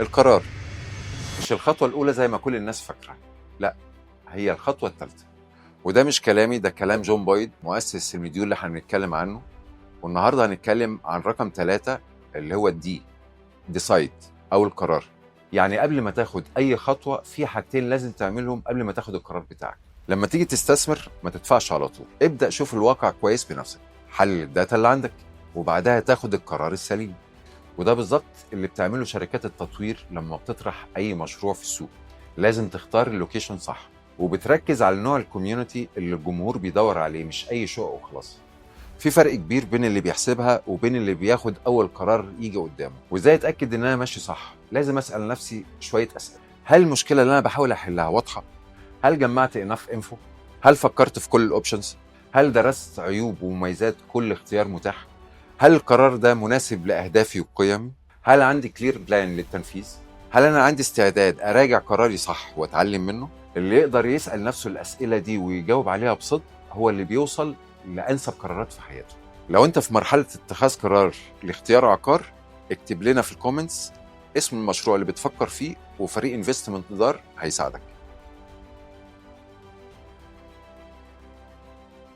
القرار مش الخطوة الأولى زي ما كل الناس فاكرة، لا، هي الخطوة الثالثة. وده مش كلامي، ده كلام جون بويد مؤسس المديول اللي هنتكلم عنه. والنهارده هنتكلم عن رقم 3 اللي هو الدي، ديسايد أو القرار. يعني قبل ما تاخد أي خطوة في حاجتين لازم تعملهم قبل ما تاخد القرار بتاعك. لما تيجي تستثمر ما تدفعش على طول، ابدأ شوف الواقع كويس بنفسك، حلل الداتا اللي عندك، وبعدها تاخد القرار السليم. وده بالظبط اللي بتعمله شركات التطوير لما بتطرح اي مشروع في السوق. لازم تختار اللوكيشن صح، وبتركز على نوع الكوميونتي اللي الجمهور بيدور عليه، مش اي شقق وخلاص. في فرق كبير بين اللي بيحسبها وبين اللي بياخد اول قرار يجي قدامه. وازاي اتاكد ان انا ماشي صح؟ لازم اسال نفسي شويه اسئله. هل المشكله اللي انا بحاول احلها واضحه؟ هل جمعت انف انفو؟ هل فكرت في كل الاوبشنز؟ هل درست عيوب ومميزات كل اختيار متاح؟ هل القرار ده مناسب لاهدافي وقيمي؟ هل عندي كلير بلان للتنفيذ؟ هل انا عندي استعداد اراجع قراري صح واتعلم منه؟ اللي يقدر يسال نفسه الاسئله دي ويجاوب عليها بصدق هو اللي بيوصل لانسب قرارات في حياته. لو انت في مرحله اتخاذ قرار لاختيار عقار، اكتب لنا في الكومنتس اسم المشروع اللي بتفكر فيه، وفريق انفستمنت دار هيساعدك.